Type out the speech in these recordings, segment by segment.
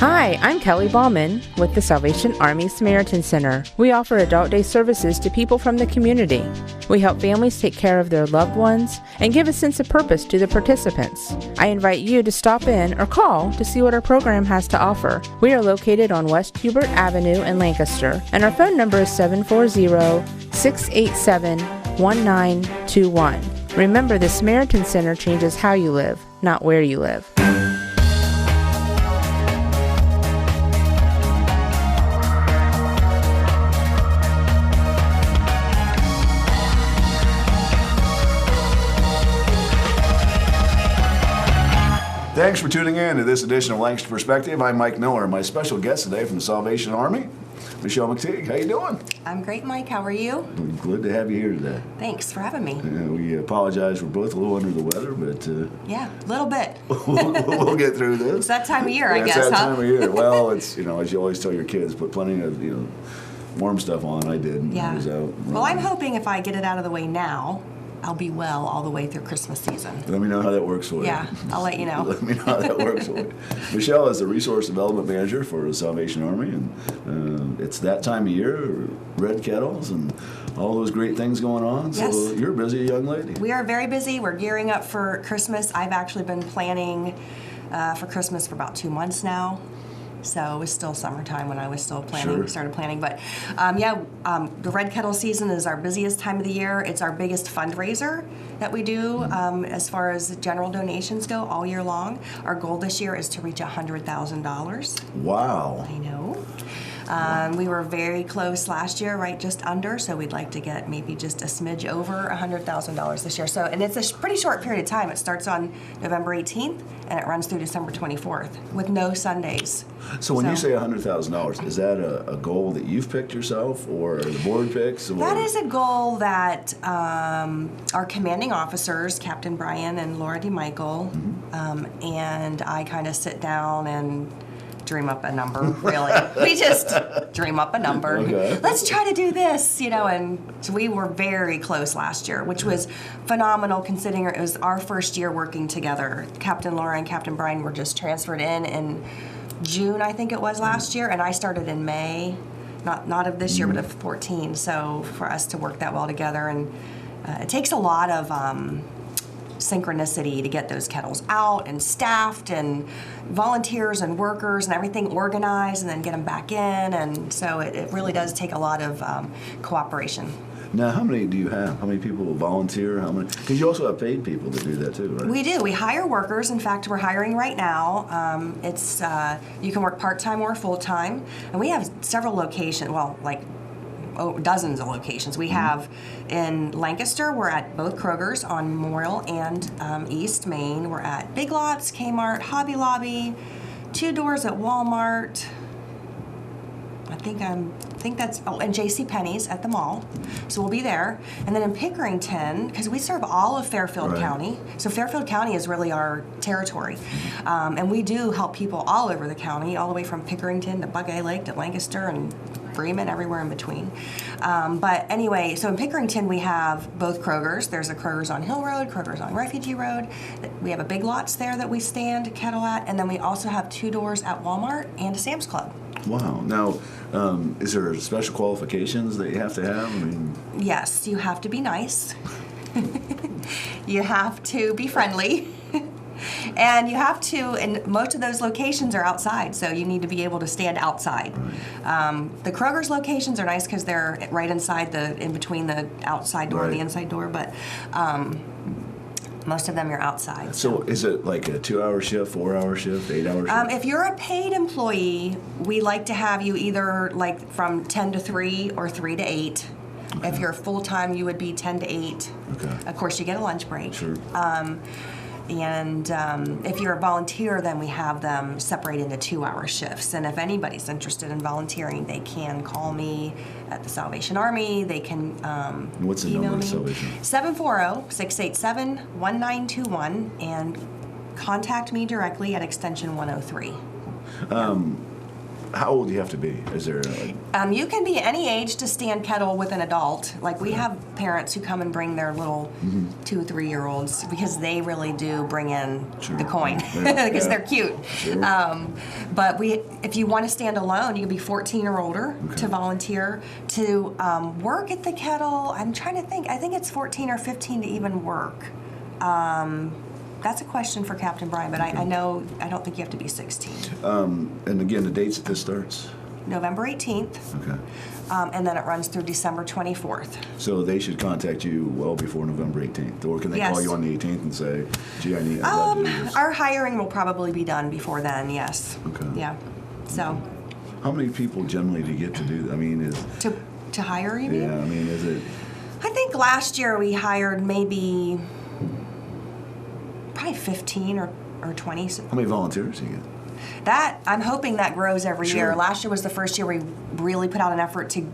Hi, I'm Kelly Bauman with the Salvation Army Samaritan Center. We offer adult day services to people from the community. We help families take care of their loved ones and give a sense of purpose to the participants. I invite you to stop in or call to see what our program has to offer. We are located on West Hubert Avenue in Lancaster, and our phone number is 740-687-1921. Remember, the Samaritan Center changes how you live, not where you live. Thanks for tuning in to this edition of Lancaster Perspective. I'm Mike Miller. My special guest today from the Salvation Army, Michele McTeague. How you doing? I'm great, Mike. How are you? Good to have you here today. Thanks for having me. We apologize. We're both a little under the weather, but yeah, a little bit. we'll get through this. It's that time of year, I guess, It's that huh? time of year. Well, it's as you always tell your kids, put plenty of warm stuff on. I did. Yeah. I was out well, I'm hoping if I get it out of the way now, I'll be well all the way through Christmas season. Let me know how that works for you. Yeah, I'll let you know. Let me know how that works for you. Michele is the Resource Development Manager for the Salvation Army, and it's that time of year, red kettles and all those great things going on. Yes. So you're a busy young lady. We are very busy. We're gearing up for Christmas. I've actually been planning for Christmas for about 2 months now. So it was still summertime when I was still planning, started planning. But the Red Kettle season is our busiest time of the year. It's our biggest fundraiser that we do as far as general donations go all year long. Our goal this year is to reach $100,000. Wow. I know. We were very close last year, right, just under, so we'd like to get maybe just a smidge over $100,000 this year. So, and it's a pretty short period of time. It starts on November 18th, and it runs through December 24th with no Sundays. So when you say $100,000, is that a goal that you've picked yourself, or the board picks? Or? That is a goal that our commanding officers, Captain Brian and Laura DeMichael, and I kind of sit down and dream up a number, really. We just dream up a number. Okay. Let's try to do this, and so we were very close last year, which was phenomenal considering it was our first year working together. Captain Laura and Captain Brian were just transferred in June, I think it was last year, and I started in May, not of this year, but of 14. So for us to work that well together, and it takes a lot of synchronicity to get those kettles out and staffed and volunteers and workers and everything organized and then get them back in, and so it really does take a lot of cooperation. Now, how many do you have? How many people volunteer? How many? Because you also have paid people that do that too, right? We do. We hire workers. In fact, we're hiring right now. It's you can work part-time or full-time, and we have several locations. Well, dozens of locations. We have in Lancaster, we're at both Kroger's on Memorial and East Main. We're at Big Lots, Kmart, Hobby Lobby, 2 doors at Walmart. I think that's, and JCPenney's at the mall. So we'll be there. And then in Pickerington, because we serve all of Fairfield County, so Fairfield County is really our territory. And we do help people all over the county, all the way from Pickerington to Buckeye Lake to Lancaster and Bremen, everywhere in between. But anyway, so in Pickerington we have both Kroger's. There's a Kroger's on Hill Road, Kroger's on Refugee Road. We have a Big Lots there that we stand kettle at, and then we also have 2 doors at Walmart and a Sam's Club. Wow. Now, is there special qualifications that you have to have? I mean, yes, you have to be nice. You have to be friendly. And you have to, and most of those locations are outside, so you need to be able to stand outside. The Kroger's locations are nice because they're right inside in between the outside door and the inside door, but most of them are outside. So is it like a 2-hour shift, 4-hour shift, 8-hour shift? If you're a paid employee, we like to have you either from 10 to 3 or 3 to 8. Okay. If you're full-time, you would be 10 to 8. Okay. Of course, you get a lunch break. Sure. And if you're a volunteer, then we have them separate into 2-hour shifts. And if anybody's interested in volunteering, they can call me at the Salvation Army. They can What's the email number me. of Salvation? 740-687-1921 and contact me directly at extension 103. How old do you have to be? Is there You can be any age to stand kettle with an adult. Like we have parents who come and bring their little 2 or 3 year olds because they really do bring in the coin because they're cute. Sure. But if you want to stand alone, you can be 14 or older to volunteer. To work at the kettle, I'm trying to think. I think it's 14 or 15 to even work. That's a question for Captain Brian, but I don't think you have to be 16. and again, the dates that this starts? November 18th. Okay. And then it runs through December 24th. So they should contact you well before November 18th, or can they call you on the 18th and say, "Gee, I'd love to do this"? Our hiring will probably be done before then. Yes. Okay. Yeah. So. How many people generally do you get to do that? I mean, To hire, you mean? yeah. I mean, is it? I think last year we hired maybe probably 15 or 20. How many volunteers do you get? That I'm hoping that grows every Sure. year. Last year was the first year we really put out an effort to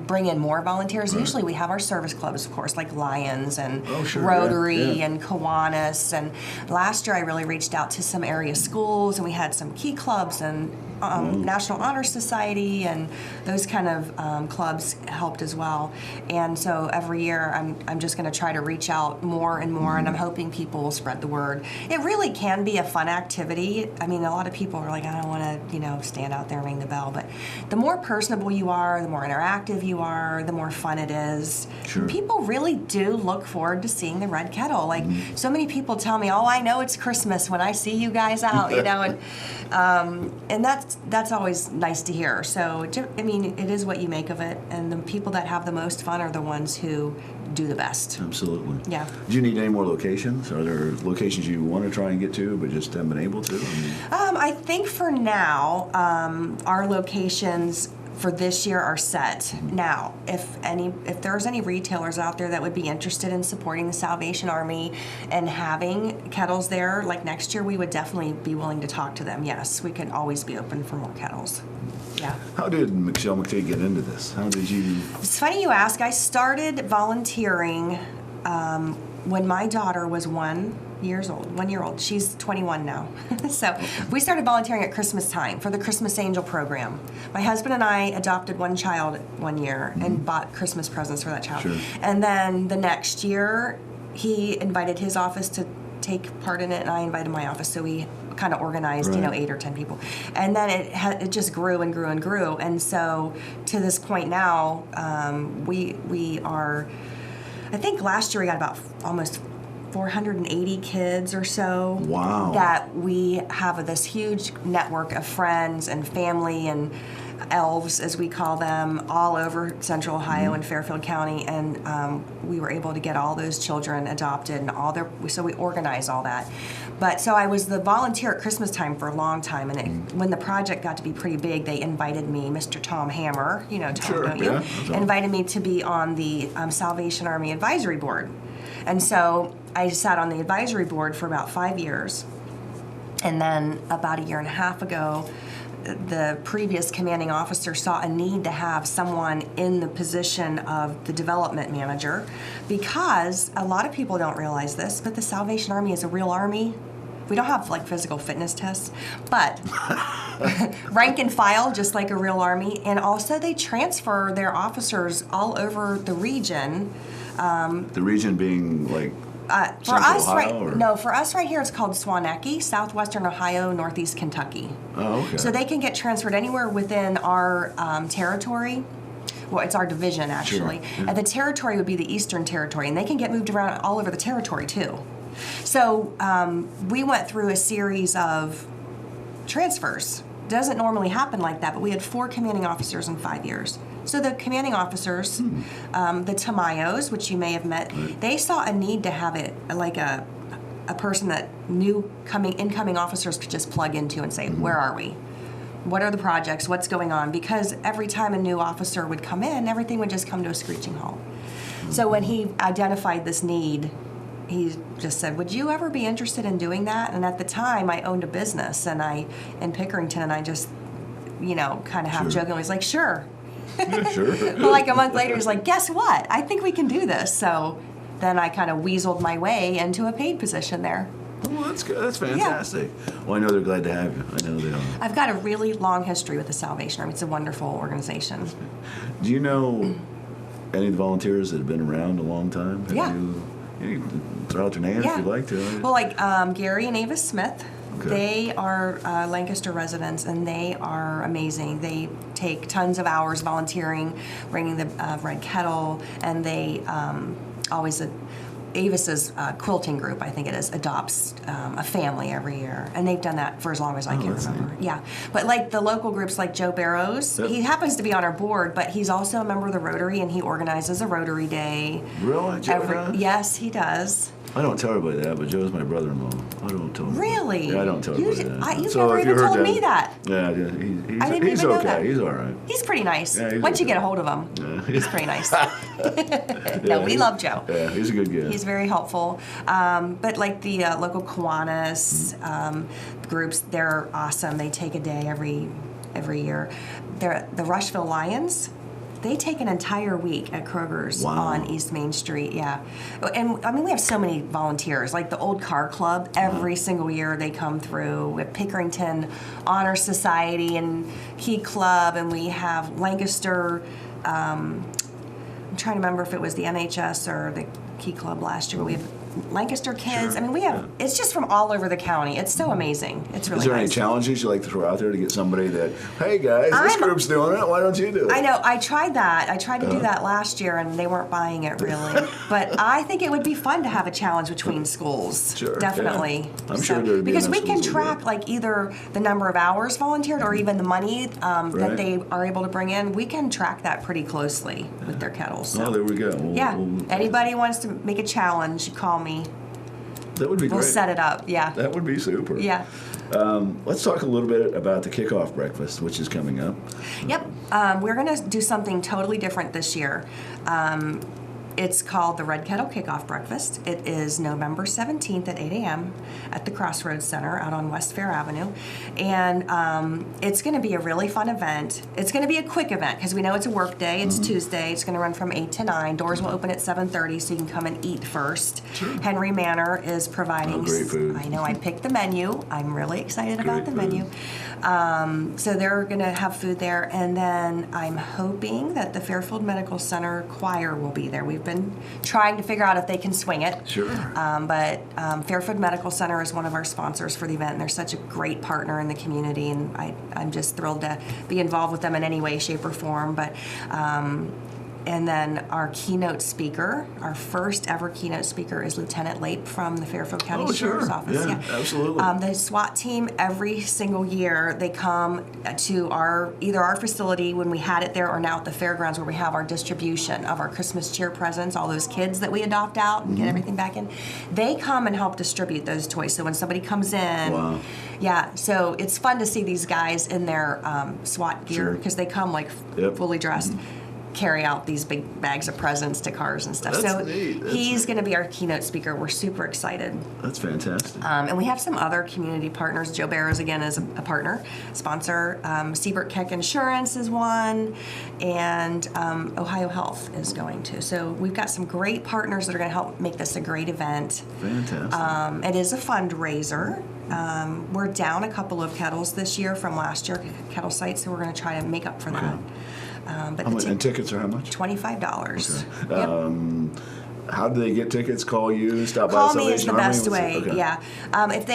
bring in more volunteers. Right. Usually we have our service clubs, of course, like Lions and Sure. Rotary Yeah. and Kiwanis. And last year I really reached out to some area schools, and we had some key clubs and National Honor Society, and those kind of clubs helped as well. And so every year I'm just going to try to reach out more and more, and I'm hoping people will spread the word. It really can be a fun activity. I mean, a lot of people are like, I don't want to, stand out there and ring the bell. But the more personable you are, the more interactive you are, the more fun it is. Sure. People really do look forward to seeing the Red Kettle. Like so many people tell me, oh, I know it's Christmas when I see you guys out, and that's always nice to hear. So, I mean, it is what you make of it, and the people that have the most fun are the ones who do the best. Absolutely. Yeah. Do you need any more locations? Are there locations you want to try and get to but just haven't been able to? I think for now, our locations for this year are set. Now, if there's any retailers out there that would be interested in supporting the Salvation Army and having kettles there, like next year, we would definitely be willing to talk to them. Yes, we can always be open for more kettles. Yeah. How did Michele McTeague get into this? How did you? It's funny you ask. I started volunteering when my daughter was 1 year old. She's 21 now. So we started volunteering at Christmas time for the Christmas Angel program. My husband and I adopted one child one year and bought Christmas presents for that child. Sure. And then the next year, he invited his office to take part in it, and I invited my office. So we kind of organized, 8 or 10 people. And then it just grew and grew and grew. And so to this point now, we are, I think last year we got about almost 480 kids or so. Wow. That we have this huge network of friends and family and elves, as we call them, all over Central Ohio and Fairfield County, and we were able to get all those children adopted and so we organized all that. But so I was the volunteer at Christmas time for a long time, and when the project got to be pretty big, they invited me, Mr. Tom Hammer, Tom, Sure, don't you? yeah, Invited me to be on the Salvation Army Advisory Board. And so I sat on the advisory board for about 5 years. And then about a year and a half ago, the previous commanding officer saw a need to have someone in the position of the development manager, because a lot of people don't realize this, but the Salvation Army is a real army. We don't have like physical fitness tests, but rank and file just like a real army. And also they transfer their officers all over the region. The region being like For us, Ohio, for us right here, it's called Swanecki, southwestern Ohio, northeast Kentucky. Oh, okay. So they can get transferred anywhere within our territory. Well, it's our division, actually. Sure. Yeah. And the territory would be the Eastern Territory, and they can get moved around all over the territory, too. So we went through a series of transfers. Doesn't normally happen like that, but we had 4 commanding officers in 5 years. So the commanding officers, the Tamayos, which you may have met, they saw a need to have it like a person that incoming officers could just plug into and say, where are we? What are the projects? What's going on? Because every time a new officer would come in, everything would just come to a screeching halt. So when he identified this need, he just said, would you ever be interested in doing that? And at the time, I owned a business in Pickerington, and I just, kind of half jokingly was like, sure. Yeah, sure. But like a month later, he's like, guess what? I think we can do this. So then I kind of weaseled my way into a paid position there. Well, that's good. That's fantastic. Well, I know they're glad to have you. I know they are. I've got a really long history with the Salvation Army. It's a wonderful organization. Do you know any of the volunteers that have been around a long time? Yeah. You can throw out their names if you'd like to. Well, like Gary and Ava Smith. Okay. They are Lancaster residents, and they are amazing. They take tons of hours volunteering, bringing the red kettle, and they always. Avis's quilting group, I think it is, adopts a family every year, and they've done that for as long as I can remember. Neat. Yeah, but like the local groups, like Joe Barrows, he happens to be on our board, but he's also a member of the Rotary, and he organizes a Rotary Day. Really, Joe does? Yes, he does. I don't tell everybody that, but Joe's my brother-in-law. I don't tell him. Really? Yeah, I don't tell everybody that. You've never even told me that. Yeah, I didn't he's even know okay. that. He's all right. He's pretty nice. Yeah, he's Once you okay. get a hold of him, he's pretty nice. Yeah, we love Joe. Yeah, he's a good guy. He's very helpful. But like the local Kiwanis groups, they're awesome. They take a day every year. The Rushville Lions. They take an entire week at Kroger's on East Main Street, yeah. And, I mean, we have so many volunteers. Like the Old Car Club, every single year they come through. We have Pickerington Honor Society and Key Club, and we have Lancaster, I'm trying to remember if it was the NHS or the Key Club last year, but we have Lancaster kids. Sure. I mean, we have, it's just from all over the county. It's so amazing. It's really Is there any nice. challenges you like to throw out there to get somebody that, hey guys, this group's doing it, why don't you do it? I know, I tried that. I tried to do that last year, and they weren't buying it really. But I think it would be fun to have a challenge between schools. Sure, Definitely. yeah. I'm sure there'd be because enough we can schools to do track it. like either the number of hours volunteered or even the money that they are able to bring in. We can track that pretty closely with their kettles. So. Oh, there we go. Anybody wants to make a challenge, call me. That would be great. We'll set it up, yeah. That would be super. Yeah. Let's talk a little bit about the kickoff breakfast, which is coming up. Yep. We're going to do something totally different this year. It's called the Red Kettle Kickoff Breakfast. It is November 17th at 8 a.m. at the Crossroads Center out on West Fair Avenue. And it's going to be a really fun event. It's going to be a quick event because we know it's a work day. It's Tuesday. It's going to run from 8 to 9. Doors will open at 7:30, so you can come and eat first. Sure. Henry Manor is providing... great food. I know. I picked the menu. I'm really excited about the menu. So they're going to have food there. And then I'm hoping that the Fairfield Medical Center choir will be there. We've been trying to figure out if they can swing it. Sure. But Fairfield Medical Center is one of our sponsors for the event, and they're such a great partner in the community, and I'm just thrilled to be involved with them in any way, shape, or form. But and then our keynote speaker, our first ever keynote speaker, is Lieutenant Lape from the Fairfield County Sheriff's Office. Yeah, absolutely. The SWAT team, every single year, they come to either our facility when we had it there or now at the fairgrounds where we have our distribution of our Christmas cheer presents, all those kids that we adopt out and get everything back in. They come and help distribute those toys. So when somebody comes in, Wow. yeah, so it's fun to see these guys in their SWAT gear because they come like fully dressed. Carry out these big bags of presents to cars and stuff. That's so neat. he's going to be our keynote speaker. We're super excited. That's fantastic. And we have some other community partners. Joe Barrows, again, is a partner, sponsor. Siebert Keck Insurance is one, and Ohio Health is going to. So we've got some great partners that are going to help make this a great event. Fantastic. It is a fundraiser. We're down a couple of kettles this year from last year, kettle sites, so we're going to try to make up for that. But and tickets are how much? $25. Okay. Yep. How do they get tickets? Call you? Stop by Call the me is Salvation the Army? best way, Okay. yeah. If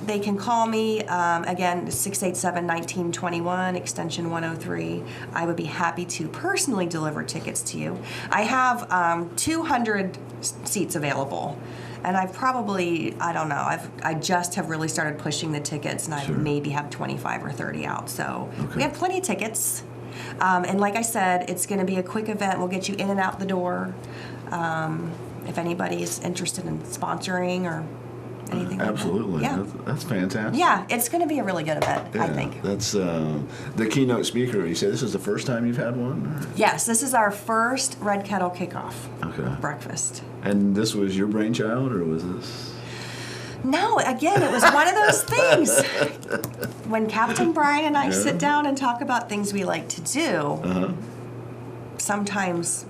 they can call me, again, 687-1921, extension 103. I would be happy to personally deliver tickets to you. I have 200 seats available. And I've probably, I don't know, I just have really started pushing the tickets, and I maybe have 25 or 30 out. So we have plenty of tickets. And like I said, it's going to be a quick event. We'll get you in and out the door. If anybody is interested in sponsoring or anything Absolutely. like that. Yeah. That's fantastic. Yeah, it's going to be a really good event, I think. That's the keynote speaker. You say this is the first time you've had one? Or? Yes, this is our first Red Kettle Kickoff breakfast. And this was your brainchild, or was this? No, again, it was one of those things. When Captain Brian and I sit down and talk about things we like to do, sometimes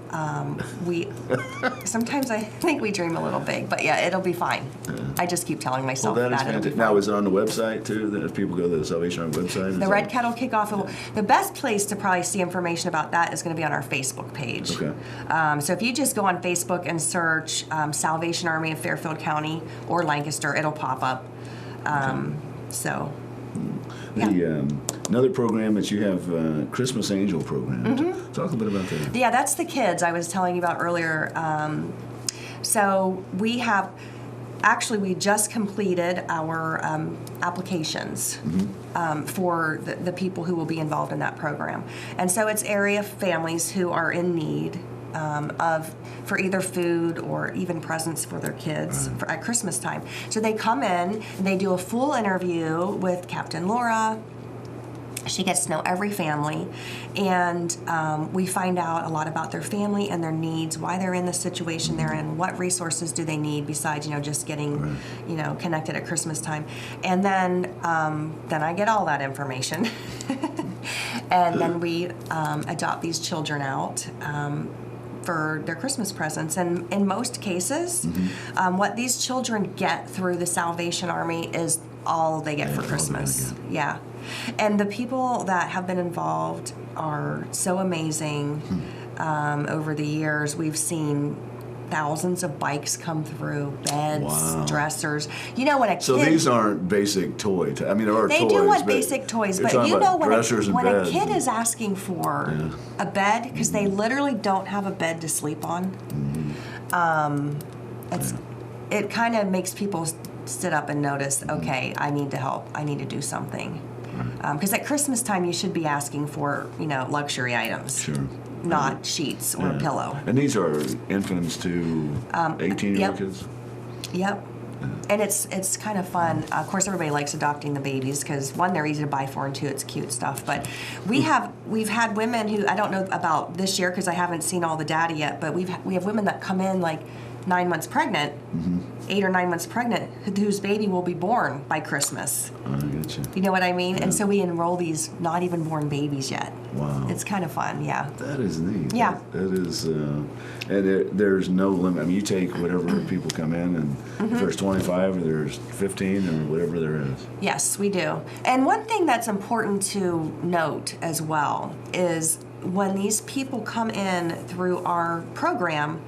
sometimes I think we dream a little big, but yeah, it'll be fine. I just keep telling myself Well, that is it'll be fantastic. fine. Now, is it on the website too? That if people go to the Salvation Army website, The Red Kettle Kickoff, the best place to probably see information about that is going to be on our Facebook page. Okay. So if you just go on Facebook and search Salvation Army of Fairfield County or Lancaster, it'll pop up. So, yeah. Another program that you have, Christmas Angel program. Mm-hmm. Talk a bit about that. Yeah, that's the kids I was telling you about earlier. So we have, actually, we just completed our applications for the people who will be involved in that program. And so it's area families who are in need for either food or even presents for their kids at Christmas time. So they come in, and they do a full interview with Captain Laura. She gets to know every family, and we find out a lot about their family and their needs, why they're in the situation they're in, what resources do they need besides, just getting, connected at Christmas time. And then I get all that information, and then we adopt these children out for their Christmas presents. And in most cases, what these children get through the Salvation Army is all they get for Christmas. Yeah. And the people that have been involved are so amazing. Over the years, we've seen thousands of bikes come through, beds, dressers. When a kid... So these aren't basic toy. There are toys. They do want basic toys, but when a kid is asking for a bed, because they literally don't have a bed to sleep on, it kind of makes people sit up and notice, okay, I need to help. I need to do something. Because at Christmas time, you should be asking for, luxury items. Sure. Not sheets or a pillow. And these are infants to 18-year-old kids? Yep. And it's kind of fun. Of course, everybody likes adopting the babies because, one, they're easy to buy for, and two, it's cute stuff. But we've had women who, I don't know about this year because I haven't seen all the data yet, but we have women that come in like 9 months pregnant, 8 or 9 months pregnant, whose baby will be born by Christmas. I get you. You know what I mean? Yeah. And so we enroll these not even born babies yet. Wow. It's kind of fun, yeah. That is neat. Yeah. That is, and there's no limit. You take whatever people come in, and if there's 25 or there's 15 or whatever there is. Yes, we do. And one thing that's important to note as well is when these people come in through our program,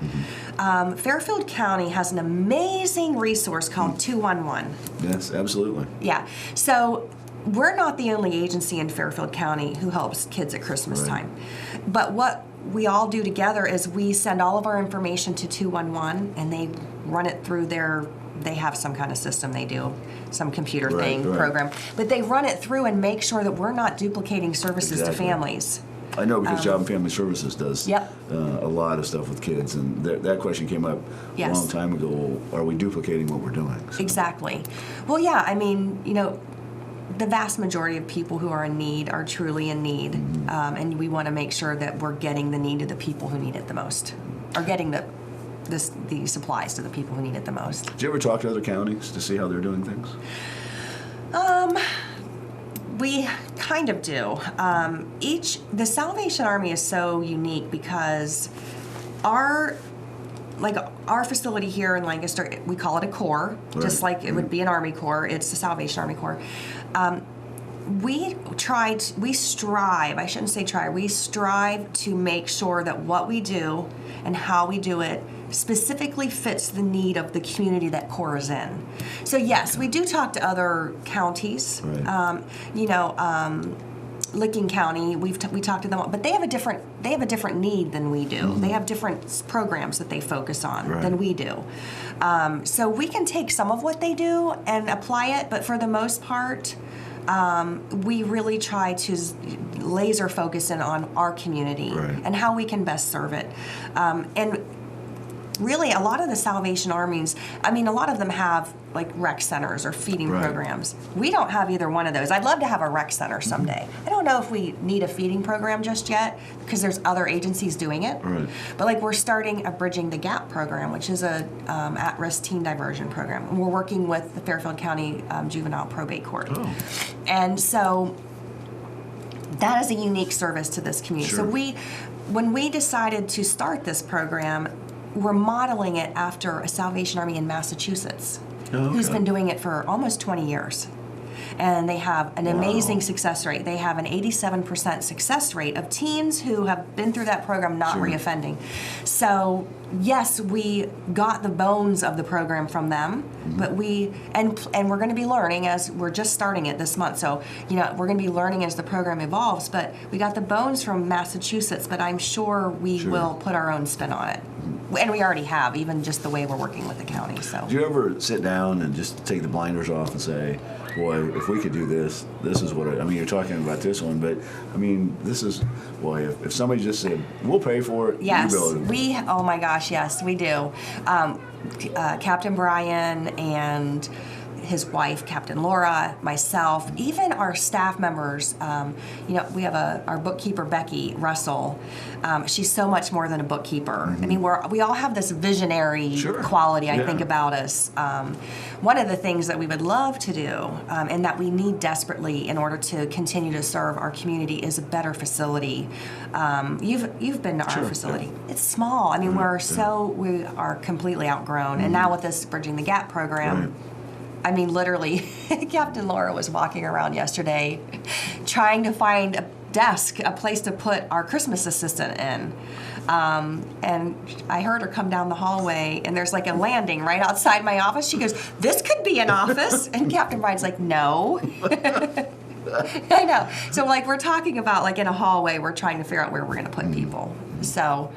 Fairfield County has an amazing resource called 211. Yes, absolutely. Yeah. So we're not the only agency in Fairfield County who helps kids at Christmas time. But what we all do together is we send all of our information to 211, and they run it through they have some kind of system they do, some computer program. But they run it through and make sure that we're not duplicating services to families. I know because Job and Family Services does a lot of stuff with kids, and that question came up a long time ago. Are we duplicating what we're doing? So. Exactly. Well, yeah, the vast majority of people who are in need are truly in need, and we want to make sure that we're getting the need of the people who need it the most, or getting the supplies to the people who need it the most. Did you ever talk to other counties to see how they're doing things? We kind of do. The Salvation Army is so unique because our facility here in Lancaster, we call it a corps, just like it would be an Army Corps. It's the Salvation Army Corps. We strive to make sure that what we do and how we do it specifically fits the need of the community that Corps is in. So yes, we do talk to other counties. Licking County, we talk to them, but they have a different need than we do. They have different programs that they focus on than we do. So we can take some of what they do and apply it, but for the most part, we really try to laser focus in on our community and how we can best serve it. And really, a lot of the Salvation Armies, a lot of them have like rec centers or feeding programs. We don't have either one of those. I'd love to have a rec center someday. I don't know if we need a feeding program just yet because there's other agencies doing it. But we're starting a Bridging the Gap program, which is a at-risk teen diversion program. And we're working with the Fairfield County Juvenile Probate Court. And so that is a unique service to this community. Sure. So when we decided to start this program, we're modeling it after a Salvation Army in Massachusetts, who's been doing it for almost 20 years. And they have an amazing success rate. They have an 87% success rate of teens who have been through that program not reoffending. So yes, we got the bones of the program from them, but we're going to be learning as we're just starting it this month. So, we're going to be learning as the program evolves, but we got the bones from Massachusetts, but I'm sure we will put our own spin on it. And we already have, even just the way we're working with the county. So, Do you ever sit down and just take the blinders off and say, boy, if we could do this, this is what I mean, you're talking about this one, but I mean, this is, boy, if somebody just said, we'll pay for it, yes, you will. oh my gosh, yes, we do. Captain Brian and his wife, Captain Laura, myself, even our staff members. We have our bookkeeper, Becky Russell. She's so much more than a bookkeeper. I mean, we all have this visionary quality, I think, about us. One of the things that we would love to do, and that we need desperately in order to continue to serve our community, is a better facility. You've been to our facility. Yeah. It's small. I mean, we are completely outgrown. And now with this Bridging the Gap program, I mean, literally, Captain Laura was walking around yesterday trying to find a place to put our Christmas assistant in. And I heard her come down the hallway, and there's like a landing right outside my office. She goes, "This could be an office." And Captain Brian's like, "No." I know. So, we're talking about, in a hallway, we're trying to figure out where we're going to put people. So,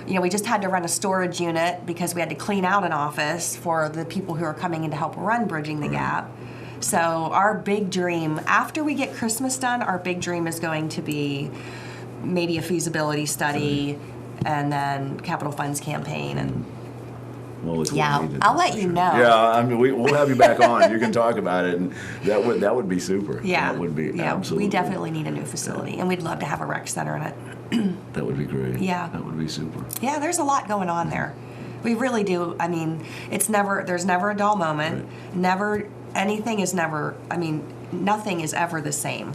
we just had to run a storage unit because we had to clean out an office for the people who are coming in to help run Bridging the Gap. So our big dream, after we get Christmas done, our big dream is going to be maybe a feasibility study and then capital funds campaign. And I'll let you know. Yeah, I mean, we'll have you back on. You can talk about it, and that would be super. Yeah, that would be absolutely. We definitely need a new facility, and we'd love to have a rec center in it. That would be great. Yeah, that would be super. Yeah, there's a lot going on there. We really do. I mean, there's never a dull moment. Right. Nothing is ever the same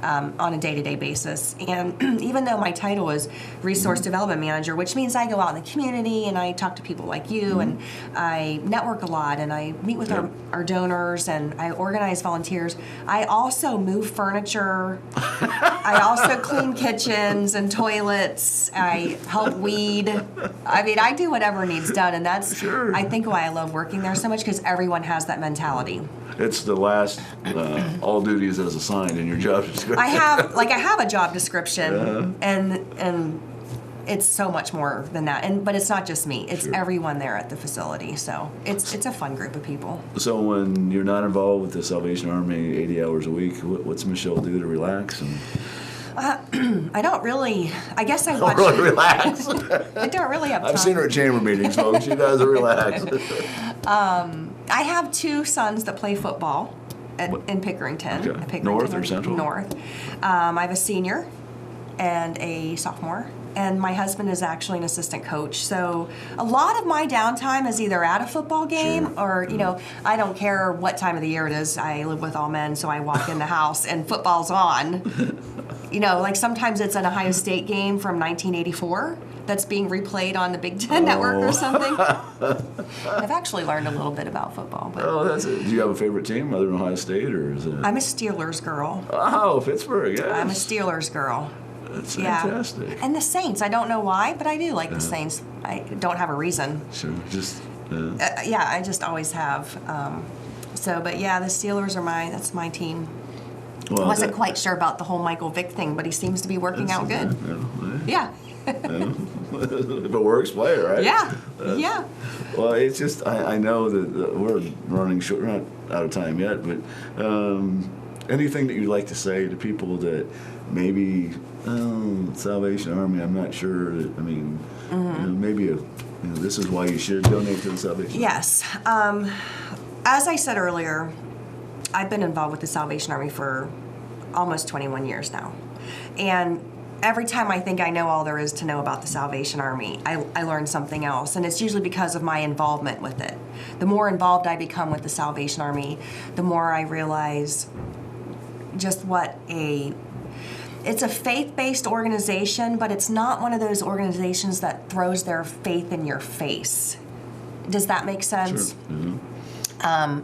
on a day-to-day basis. And even though my title is Resource Development Manager, which means I go out in the community and I talk to people like you and I network a lot and I meet with our donors and I organize volunteers, I also move furniture. I also clean kitchens and toilets. I help weed. I mean, I do whatever needs done, and that's I think why I love working there so much, because everyone has that mentality. It's the last all duties as assigned in your job description. I have a job description, and it's so much more than that. But it's not just me; it's everyone there at the facility. So it's a fun group of people. So when you're not involved with the Salvation Army 80 hours a week, what's Michele do to relax? I don't really. I guess I watch. Don't really relax. I don't really have time. I've seen her at chamber meetings, folks. She doesn't relax. I have two sons that play football in Pickerington. Okay. North or Central? North. I have a senior and a sophomore. And my husband is actually an assistant coach. So a lot of my downtime is either at a football game or, I don't care what time of the year it is. I live with all men, so I walk in the house and football's on. Sometimes it's an Ohio State game from 1984 that's being replayed on the Big Ten Network or something. I've actually learned a little bit about football. But that's it. Do you have a favorite team other than Ohio State, or is it? I'm a Steelers girl. Oh, Pittsburgh, yes. I'm a Steelers girl. That's fantastic. And the Saints. I don't know why, but I do like the Saints. I don't have a reason. Sure, just... I just always have. The Steelers are that's my team. Well, I wasn't quite sure about the whole Michael Vick thing, but he seems to be working out good. Yeah. If it works, play it, right? Yeah. Well, it's just, I know that we're running short, we're not out of time yet, but anything that you'd like to say to people that maybe, Salvation Army, I'm not sure, maybe this is why you should donate to the Salvation Army. Yes. As I said earlier, I've been involved with the Salvation Army for almost 21 years now. And every time I think I know all there is to know about the Salvation Army, I learn something else. And it's usually because of my involvement with it. The more involved I become with the Salvation Army, the more I realize just what It's a faith-based organization, but it's not one of those organizations that throws their faith in your face. Does that make sense? Sure. Mm-hmm.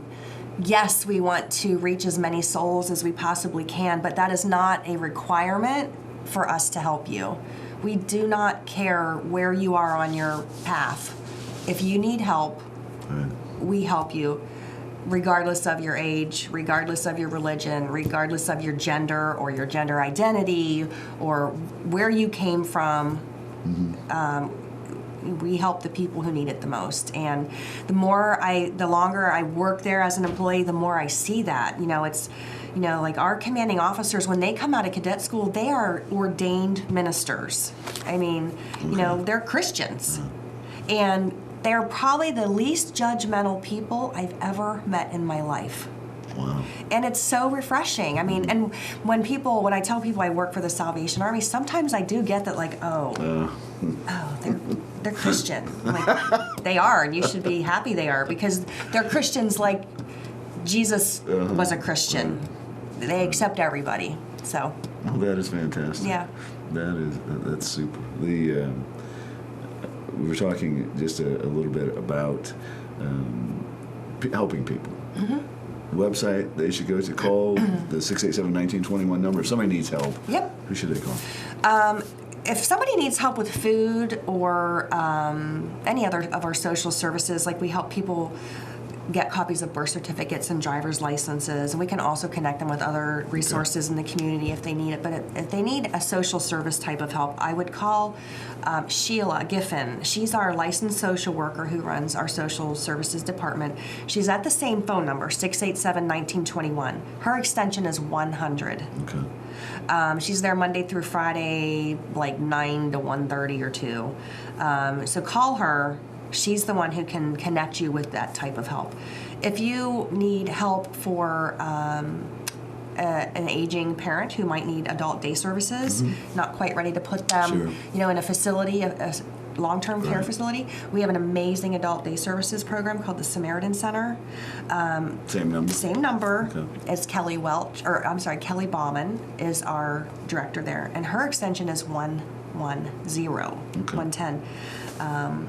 Yes, we want to reach as many souls as we possibly can, but that is not a requirement for us to help you. We do not care where you are on your path. If you need help, Right. we help you, regardless of your age, regardless of your religion, regardless of your gender or your gender identity or where you came from. We help the people who need it the most. And the longer I work there as an employee, the more I see that. It's, like our commanding officers, when they come out of cadet school, they are ordained ministers. I mean, they're Christians. And they're probably the least judgmental people I've ever met in my life. Wow. And it's so refreshing. I mean, and when I tell people I work for the Salvation Army, sometimes I do get that, like, they're Christian. Like, they are, and you should be happy they are, because they're Christians like Jesus was a Christian. They accept everybody. So. Well, that is fantastic. Yeah. That's super. We were talking just a little bit about helping people. The website they should go to, call the 687-1921 number. If somebody needs help, who should they call? If somebody needs help with food or any other of our social services, like we help people get copies of birth certificates and driver's licenses, and we can also connect them with other resources in the community if they need it. But if they need a social service type of help, I would call Sheila Giffen. She's our licensed social worker who runs our social services department. She's at the same phone number, 687-1921. Her extension is 100. Okay. She's there Monday through Friday, like 9 to 1:30 or 2. So call her. She's the one who can connect you with that type of help. If you need help for an aging parent who might need adult day services, not quite ready to put them, in a facility, a long-term care facility, we have an amazing adult day services program called the Samaritan Center. Same number? Same number Okay. as Kelly Bauman is our director there, and her extension is 110, 110.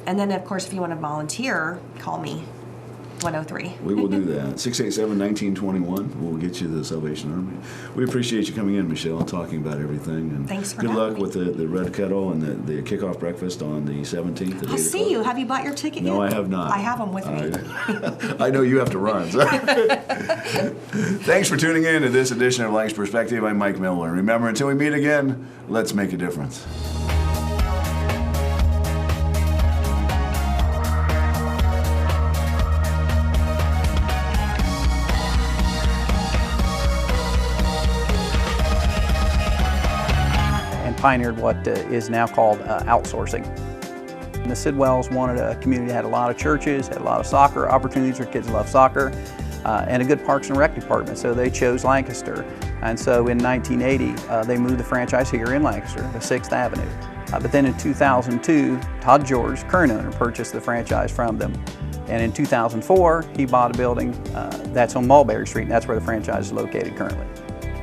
And then, of course, if you want to volunteer, call me, 103. We will do that. 687-1921. We'll get you the Salvation Army. We appreciate you coming in, Michele, and talking about everything. And thanks for good having luck me. with the Red Kettle and the kickoff breakfast on the 17th at 8 I'll see o'clock. you. Have you bought your ticket yet? No, I have not. I have them with me. I know you have to run. So. Thanks for tuning in to this edition of Lancaster Perspective. I'm Mike Miller. Remember, until we meet again, let's make a difference. Pioneered what is now called outsourcing. And the Sidwells wanted a community that had a lot of churches, had a lot of soccer opportunities, their kids love soccer, and a good Parks and Rec department, so they chose Lancaster. And so in 1980, they moved the franchise here in Lancaster, to 6th Avenue. But then in 2002, Todd George, current owner, purchased the franchise from them. And in 2004, he bought a building that's on Mulberry Street, and that's where the franchise is located currently.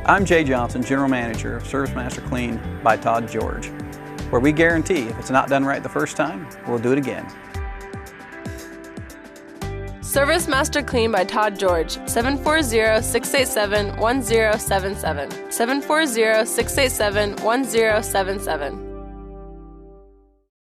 I'm Jay Johnson, General Manager of Service Master Clean by Todd George, where we guarantee if it's not done right the first time, we'll do it again. Service Master Clean by Todd George, 740-687-1077, 740-687-1077.